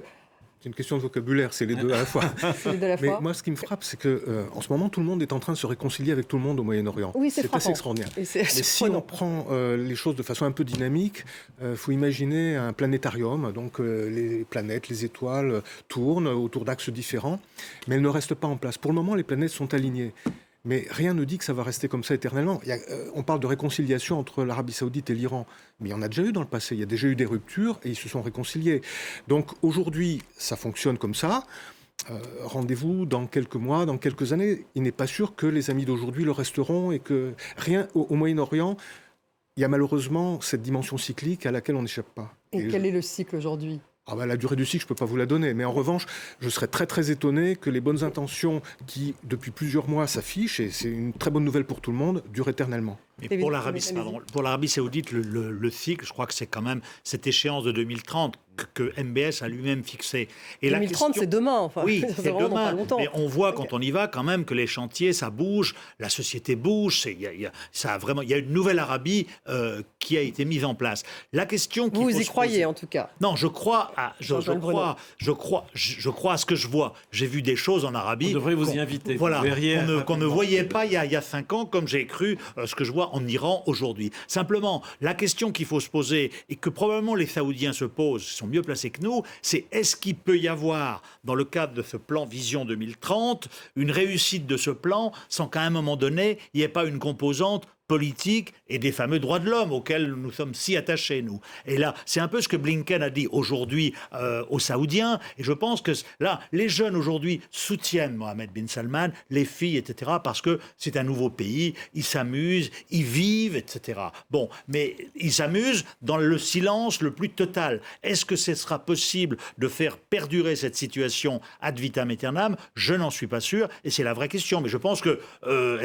C'est une question de vocabulaire, c'est les deux à la fois. C'est les deux à la Mais fois. moi, ce qui me frappe, c'est que en ce moment, tout le monde est en train de se réconcilier avec tout le monde au Moyen-Orient. Oui, c'est assez frappant. extraordinaire. Et c'est Mais assez si on prenant. prend les choses de façon un peu dynamique, il faut imaginer un planétarium. Donc les planètes, les étoiles tournent autour d'axes différents, mais elles ne restent pas en place. Pour le moment, les planètes sont alignées. Mais rien ne dit que ça va rester comme ça éternellement. On parle de réconciliation entre l'Arabie Saoudite et l'Iran. Mais il y en a déjà eu dans le passé. Il y a déjà eu des ruptures et ils se sont réconciliés. Donc aujourd'hui, ça fonctionne comme ça. Rendez-vous dans quelques mois, dans quelques années. Il n'est pas sûr que les amis d'aujourd'hui le resteront et que rien au Moyen-Orient, il y a malheureusement cette dimension cyclique à laquelle on n'échappe pas. Et quel est le cycle aujourd'hui ? La durée du cycle, je ne peux pas vous la donner. Mais en revanche, je serais très très étonné que les bonnes intentions qui, depuis plusieurs mois, s'affichent, et c'est une très bonne nouvelle pour tout le monde, durent éternellement. Mais pour l'Arabie Saoudite, le cycle, je crois que c'est quand même cette échéance de 2030 que MBS a lui-même fixée. Et 2030, c'est demain. Enfin, oui, c'est vraiment demain. pas longtemps. Mais on voit quand on y va quand même que les chantiers, ça bouge, la société bouge. Il y a une nouvelle Arabie qui a été mise en place. La question vous y croyez en tout cas? Non, je crois à ce que je vois. J'ai vu des choses en Arabie. On devrait vous y inviter. Voilà, qu'on ne voyait pas il y a 5 ans, comme j'ai cru ce que je vois en Iran aujourd'hui. Simplement, la question qu'il faut se poser, et que probablement les Saoudiens se posent, ils sont mieux placés que nous, c'est est-ce qu'il peut y avoir, dans le cadre de ce plan Vision 2030, une réussite de ce plan sans qu'à un moment donné, il n'y ait pas une composante politique et des fameux droits de l'homme auxquels nous sommes si attachés, nous. Et là, c'est un peu ce que Blinken a dit aujourd'hui aux Saoudiens, et je pense que là, les jeunes aujourd'hui soutiennent Mohammed bin Salman, les filles, etc., parce que c'est un nouveau pays, ils s'amusent, ils vivent, etc. Bon, mais ils s'amusent dans le silence le plus total. Est-ce que ce sera possible de faire perdurer cette situation ad vitam aeternam? Je n'en suis pas sûr, et c'est la vraie question. Mais je pense que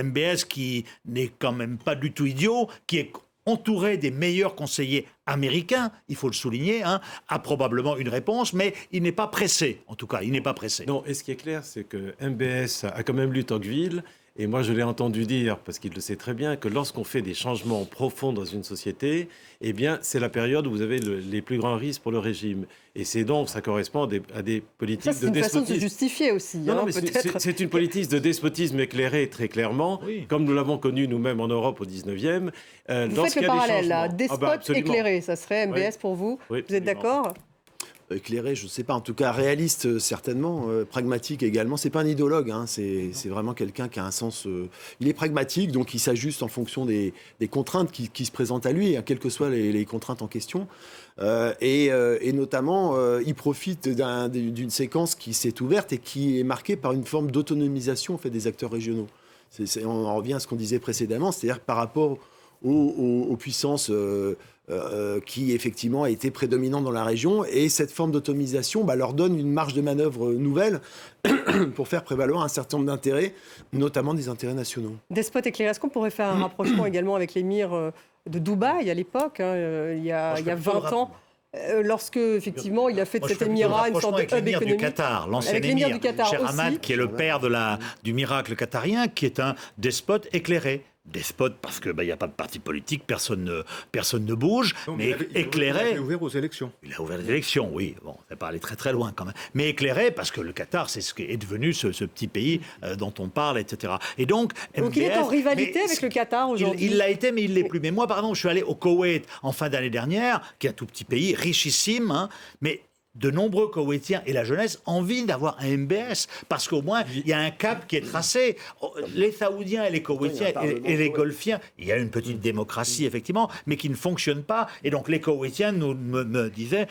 MBS, qui n'est quand même pas du tout idiot, qui est entouré des meilleurs conseillers américains, il faut le souligner, a probablement une réponse, mais il n'est pas pressé. En tout cas, il n'est pas pressé. Non, et ce qui est clair, c'est que MBS a quand même lu Tocqueville, et moi je l'ai entendu dire, parce qu'il le sait très bien, que lorsqu'on fait des changements profonds dans une société, eh bien, c'est la période où vous avez les plus grands risques pour le régime. Et c'est donc, ça correspond à des politiques de despotisme. C'est une façon de se justifier aussi. Non, mais c'est une politique de despotisme éclairée, très clairement, comme nous l'avons connu nous-mêmes en Europe au 19e. Vous faites le parallèle, là. Despote éclairé, ça serait MBS pour vous. Oui, vous êtes d'accord? Éclairé, je ne sais pas, en tout cas réaliste certainement, pragmatique également. C'est pas un idéologue, c'est vraiment quelqu'un qui a un sens. Il est pragmatique, donc il s'ajuste en fonction des contraintes qui se présentent à lui, quelles que soient les contraintes en question. Et notamment, il profite d'une séquence qui s'est ouverte et qui est marquée par une forme d'autonomisation en fait, des acteurs régionaux. On en revient à ce qu'on disait précédemment, c'est-à-dire que par rapport aux puissances qui effectivement a été prédominante dans la région, et cette forme d'autonomisation leur donne une marge de manœuvre nouvelle pour faire prévaloir un certain nombre d'intérêts, notamment des intérêts nationaux. Despote éclairé, est-ce qu'on pourrait faire un rapprochement également avec l'émir de Dubaï à l'époque, il y a 20 ans lorsque, effectivement, il a fait de cet émirat une sorte de hub économique. Du Qatar, l'ancien émir, Cher Hamad, qui est le père du miracle qatarien, qui est un despote éclairé. Despote parce qu'il n'y a pas de parti politique, personne ne bouge, non, mais éclairé. Il a ouvert aux élections. Il a ouvert les élections, oui. Bon, ça n'est pas aller très très loin quand même. Mais éclairé parce que le Qatar, c'est ce qui est devenu ce petit pays dont on parle, etc. Et donc il est en rivalité avec le Qatar aujourd'hui. Il l'a été, mais il ne l'est plus. Mais moi, par exemple, je suis allé au Koweït en fin d'année dernière, qui est un tout petit pays, richissime, mais de nombreux Koweïtiens et la jeunesse envie d'avoir un MBS, parce qu'au moins, il y a un cap qui est tracé. Les Saoudiens et les Koweïtiens et les Golfiens, il y a une petite démocratie, effectivement, mais qui ne fonctionne pas. Et donc, les Koweïtiens me disaient,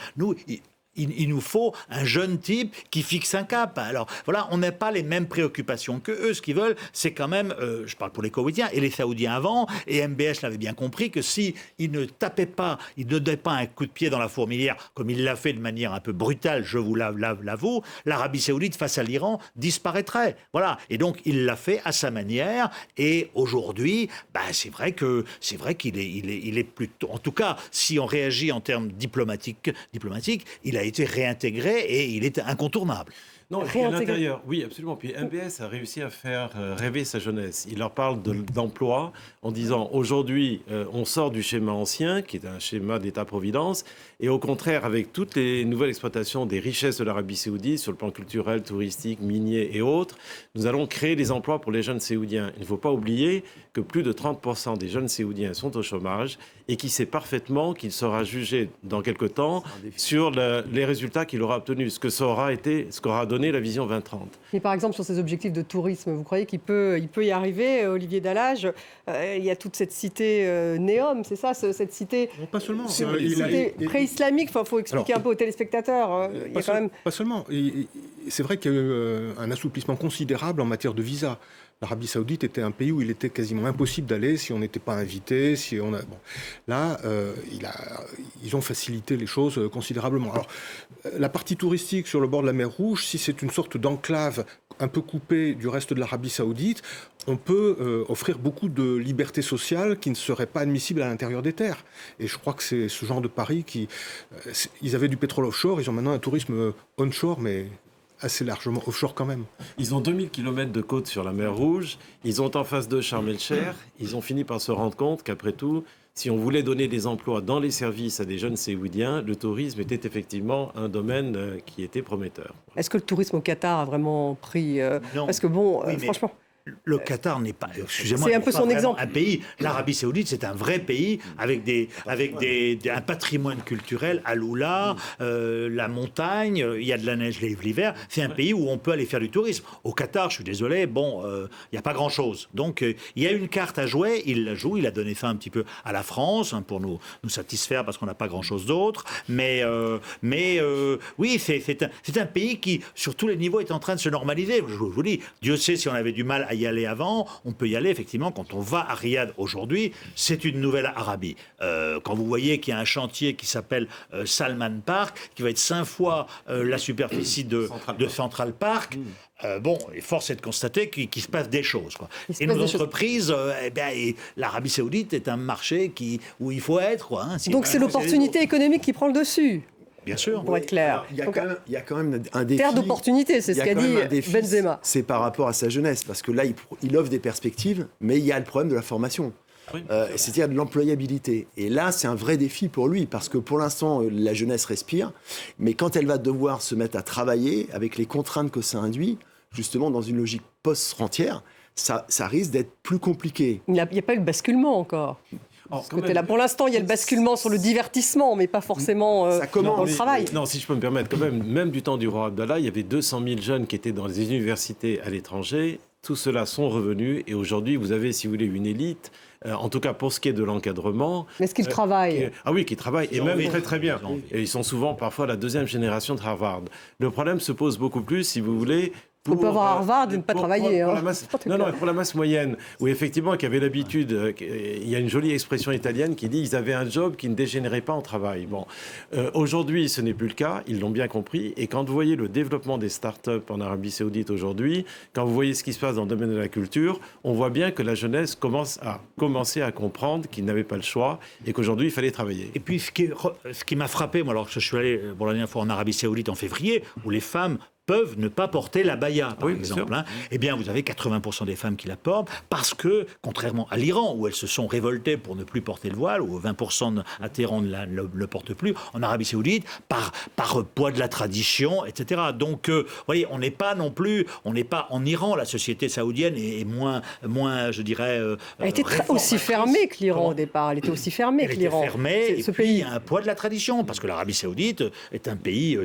il nous faut un jeune type qui fixe un cap. Alors voilà, on n'a pas les mêmes préoccupations que eux. Ce qu'ils veulent, c'est quand même, je parle pour les Koweïtiens et les Saoudiens avant, et MBS l'avait bien compris, que si il ne tapait pas, il ne donnait pas un coup de pied dans la fourmilière, comme il l'a fait de manière un peu brutale, je vous l'avoue, l'Arabie Saoudite face à l'Iran disparaîtrait. Voilà. Et donc il l'a fait à sa manière. Et aujourd'hui, c'est vrai qu'il est plutôt, en tout cas, si on réagit en termes diplomatiques, il a été réintégré et il est incontournable. Non, puis à l'intérieur, oui, absolument. Puis MBS a réussi à faire rêver sa jeunesse. Il leur parle d'emploi en disant aujourd'hui, on sort du schéma ancien, qui est un schéma d'État-providence, et au contraire, avec toutes les nouvelles exploitations des richesses de l'Arabie saoudite, sur le plan culturel, touristique, minier et autres, nous allons créer des emplois pour les jeunes séoudiens. Il ne faut pas oublier que plus de 30% des jeunes séoudiens sont au chômage et qui sait parfaitement qu'il sera jugé dans quelque temps sur les résultats qu'il aura obtenus, ce qu'aura donné la vision 2030. Et par exemple, sur ces objectifs de tourisme, vous croyez qu'il peut y arriver, Olivier Dallage? Il y a toute cette cité Neom, c'est ça, cette cité, pas seulement. Cité pré-islamique. Enfin, il faut expliquer un peu aux téléspectateurs. Il y a quand même... Pas seulement. C'est vrai qu'il y a eu un assouplissement considérable en matière de visa. L'Arabie saoudite était un pays où il était quasiment impossible d'aller si on n'était pas invité. Là, ils ont facilité les choses considérablement. Alors, la partie touristique sur le bord de la mer Rouge, si c'est une sorte d'enclave un peu coupée du reste de l'Arabie saoudite, on peut offrir beaucoup de liberté sociale qui ne serait pas admissible à l'intérieur des terres. Et je crois que c'est ce genre de Paris ils avaient du pétrole offshore, ils ont maintenant un tourisme onshore, mais assez largement offshore quand même. Ils ont 2000 km de côte sur la mer Rouge, ils ont en face d'eux Sharm el-Sheikh, ils ont fini par se rendre compte qu'après tout, si on voulait donner des emplois dans les services à des jeunes séoudiens, le tourisme était effectivement un domaine qui était prometteur. Est-ce que le tourisme au Qatar a vraiment pris... Non. Parce que bon, Oui, franchement... Le Qatar n'est pas, excusez-moi, c'est un peu son exemple. Un pays. L'Arabie saoudite, c'est un vrai pays avec un patrimoine culturel, Aloula, la montagne, il y a de la neige l'hiver. C'est un pays où on peut aller faire du tourisme. Au Qatar, je suis désolé, il n'y a pas grand-chose. Donc, il y a une carte à jouer, il la joue, il a donné ça un petit peu à la France pour nous satisfaire parce qu'on n'a pas grand-chose d'autre. Mais oui, c'est un pays qui, sur tous les niveaux, est en train de se normaliser. Je vous dis, Dieu sait si on avait du mal à y aller avant, on peut y aller effectivement quand on va à Riyad aujourd'hui, c'est une nouvelle Arabie. Quand vous voyez qu'il y a un chantier qui s'appelle Salman Park, qui va être 5 fois la superficie de Central Park, force est de constater qu'il se passe des choses. Et nos entreprises, l'Arabie saoudite est un marché où il faut être. Donc c'est l'opportunité économique qui prend le dessus. Bien sûr. Pour être clair. Il y a quand même un défi. Terre d'opportunité, c'est ce qu'a dit Benzema. C'est par rapport à sa jeunesse, parce que là, il offre des perspectives, mais il y a le problème de la formation. C'est-à-dire de l'employabilité. Et là, c'est un vrai défi pour lui, parce que pour l'instant, la jeunesse respire, mais quand elle va devoir se mettre à travailler, avec les contraintes que ça induit, justement dans une logique post-rentière, ça risque d'être plus compliqué. Il n'y a pas eu le basculement encore. Pour l'instant, il y a le basculement sur le divertissement, mais pas forcément dans le travail. Non, si je peux me permettre, quand même du temps du roi Abdallah, il y avait 200 000 jeunes qui étaient dans les universités à l'étranger. Tous ceux-là sont revenus et aujourd'hui, vous avez, si vous voulez, une élite, en tout cas pour ce qui est de l'encadrement. Mais est-ce qu'ils travaillent qui travaillent, et même très très bien. Et ils sont souvent parfois la deuxième génération de Harvard. Le problème se pose beaucoup plus, si vous voulez, on peut avoir Harvard et ne pas travailler. Pour la masse moyenne, où effectivement, qui avait l'habitude, il y a une jolie expression italienne qui dit ils avaient un job qui ne dégénérait pas en travail. Aujourd'hui, ce n'est plus le cas, ils l'ont bien compris. Et quand vous voyez le développement des start-up en Arabie Saoudite aujourd'hui, quand vous voyez ce qui se passe dans le domaine de la culture, on voit bien que la jeunesse commence à comprendre qu'ils n'avaient pas le choix et qu'aujourd'hui, il fallait travailler. Et puis, ce qui m'a frappé, moi, alors je suis allé pour la dernière fois en Arabie Saoudite en février, où les femmes peuvent ne pas porter l'abaya, par exemple. Eh bien, vous avez 80% des femmes qui la portent parce que, contrairement à l'Iran, où elles se sont révoltées pour ne plus porter le voile, où 20% adhérents ne le portent plus, en Arabie Saoudite, par poids de la tradition, etc. Donc, vous voyez, on n'est pas en Iran, la société saoudienne est moins je dirais... elle était aussi fermée que l'Iran au départ. Elle était aussi fermée que l'Iran. Elle était fermée, et puis il y a un poids de la tradition, parce que l'Arabie Saoudite est un pays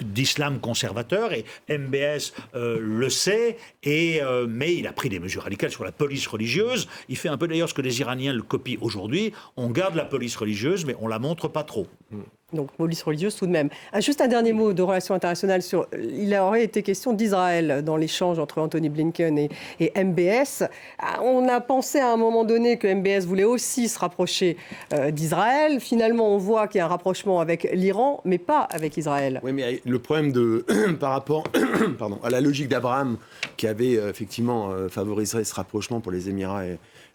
d'islam conservateur, et MBS le sait, mais il a pris des mesures radicales sur la police religieuse. Il fait un peu d'ailleurs ce que les Iraniens le copient aujourd'hui. On garde la police religieuse, mais on la montre pas trop. Donc, police religieuse tout de même. Juste un dernier mot de relations internationales. Il aurait été question d'Israël dans l'échange entre Anthony Blinken et MBS. On a pensé à un moment donné que MBS voulait aussi se rapprocher d'Israël. Finalement, on voit qu'il y a un rapprochement avec l'Iran, mais pas avec Israël. Oui, mais le problème par rapport à la logique d'Abraham, qui avait effectivement favorisé ce rapprochement pour les Émirats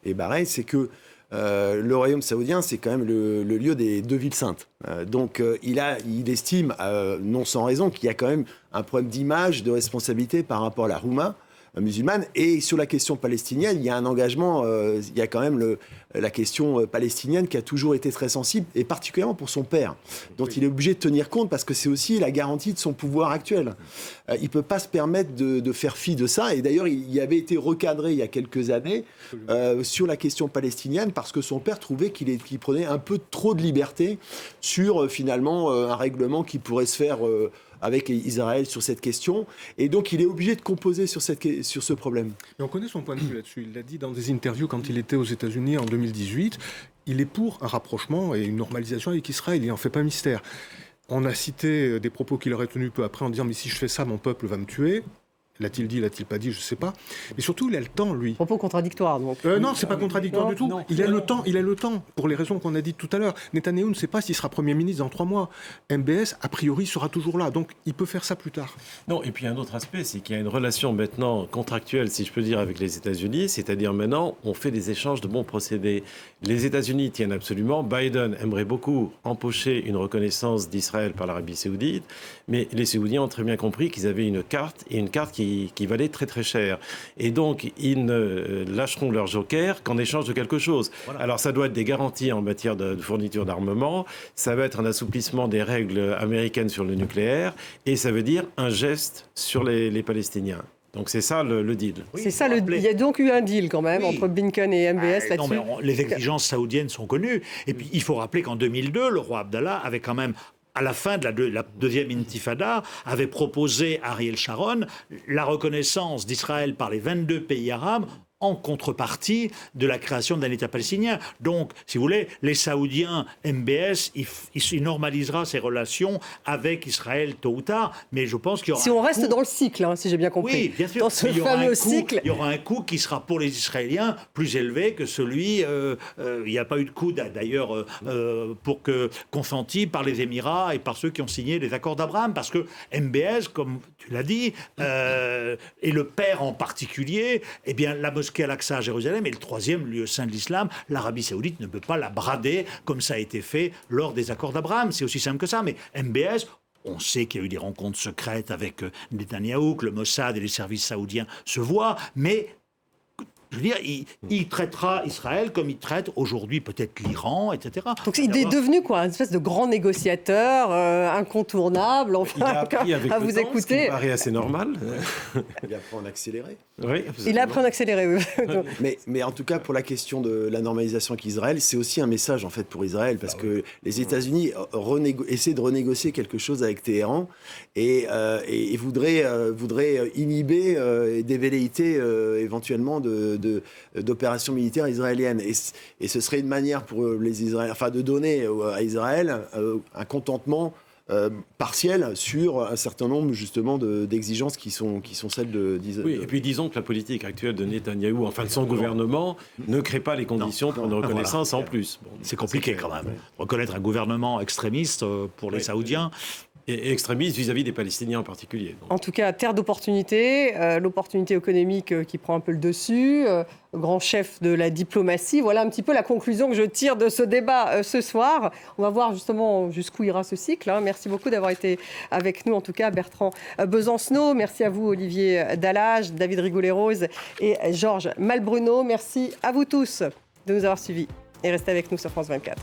et Bahreïn, c'est que le royaume saoudien, c'est quand même le lieu des 2 villes saintes. Donc il estime, non sans raison, qu'il y a quand même un problème d'image, de responsabilité par rapport à la Houma musulmane. Et sur la question palestinienne, il y a un engagement, il y a quand même la question palestinienne qui a toujours été très sensible, et particulièrement pour son père, dont il est obligé de tenir compte parce que c'est aussi la garantie de son pouvoir actuel. Il ne peut pas se permettre de faire fi de ça. Et d'ailleurs, il y avait été recadré il y a quelques années sur la question palestinienne parce que son père trouvait qu'il prenait un peu trop de liberté sur finalement un règlement qui pourrait se faire avec Israël sur cette question. Et donc, il est obligé de composer sur ce problème. Et on connaît son point de vue là-dessus. Il l'a dit dans des interviews quand il était aux États-Unis en 2018. Il est pour un rapprochement et une normalisation avec Israël. Il n'en fait pas mystère. On a cité des propos qu'il aurait tenus peu après en disant « Mais si je fais ça, mon peuple va me tuer ». L'a-t-il dit, l'a-t-il pas dit, je ne sais pas. Mais surtout, il a le temps, lui. Propos contradictoires, donc. Non, c'est pas contradictoire du tout. Il a le temps, pour les raisons qu'on a dites tout à l'heure. Netanyahou ne sait pas s'il sera Premier ministre dans 3 mois. MBS, a priori, sera toujours là. Donc, il peut faire ça plus tard. Non, et puis un autre aspect, c'est qu'il y a une relation maintenant contractuelle, si je peux dire, avec les États-Unis. C'est-à-dire maintenant, on fait des échanges de bons procédés. Les États-Unis tiennent absolument. Biden aimerait beaucoup empocher une reconnaissance d'Israël par l'Arabie saoudite. Mais les Saoudiens ont très bien compris qu'ils avaient une carte, et une carte qui valait très très cher. Et donc, ils ne lâcheront leur joker qu'en échange de quelque chose. Voilà. Alors, ça doit être des garanties en matière de fourniture d'armement, ça va être un assouplissement des règles américaines sur le nucléaire, et ça veut dire un geste sur les Palestiniens. Donc c'est ça le deal. Oui, c'est ça, il y a donc eu un deal quand même entre Blinken et MBS là-dessus. Non, mais les exigences saoudiennes sont connues. Et puis, il faut rappeler qu'en 2002, le roi Abdallah avait quand même, à la fin de la deuxième intifada, avait proposé à Ariel Sharon la reconnaissance d'Israël par les 22 pays arabes en contrepartie de la création d'un État palestinien. Donc, si vous voulez, les Saoudiens, MBS, il normalisera ses relations avec Israël tôt ou tard, mais je pense qu'il y aura si on reste dans le cycle, hein, si j'ai bien compris. Oui, bien sûr. Dans ce fameux cycle. Il y aura un coût qui sera pour les Israéliens plus élevé que celui... il n'y a pas eu de coût, d'ailleurs, consenti par les Émirats et par ceux qui ont signé les accords d'Abraham, parce que MBS, comme tu l'as dit, et le père en particulier, eh bien, la mosquée Al-Aqsa à Jérusalem est le 3e lieu saint de l'islam. L'Arabie saoudite ne peut pas la brader comme ça a été fait lors des accords d'Abraham. C'est aussi simple que ça. Mais MBS, on sait qu'il y a eu des rencontres secrètes avec Netanyahou, que le Mossad et les services saoudiens se voient, mais... Je veux dire, il traitera Israël comme il traite aujourd'hui peut-être l'Iran, etc. Donc il est devenu quoi, une espèce de grand négociateur incontournable, enfin, à vous écouter. Ce qui paraît assez normal. Il apprend en accéléré. Oui, il apprend en accéléré. mais en tout cas, pour la question de la normalisation avec Israël, c'est aussi un message en fait pour Israël, parce que les États-Unis essaient de renégocier quelque chose avec Téhéran et voudraient inhiber des velléités éventuellement d'opérations militaires israéliennes. Et ce serait une manière pour les Israéliens, enfin de donner à Israël un contentement partiel sur un certain nombre justement d'exigences qui sont celles d'Israël. Oui, et puis disons que la politique actuelle de Netanyahou, enfin de son gouvernement, ne crée pas les conditions pour une reconnaissance en plus. Bon, c'est compliqué quand même. Reconnaître un gouvernement extrémiste pour les Saoudiens. Et extrémistes vis-à-vis des Palestiniens en particulier. Donc. En tout cas, terre d'opportunités, l'opportunité économique qui prend un peu le dessus, grand chef de la diplomatie. Voilà un petit peu la conclusion que je tire de ce débat ce soir. On va voir justement jusqu'où ira ce cycle. Merci beaucoup d'avoir été avec nous, en tout cas, Bertrand Besancenot. Merci à vous, Olivier Dallage, David Rigoulet-Rose et Georges Malbruno. Merci à vous tous de nous avoir suivis et restez avec nous sur France 24.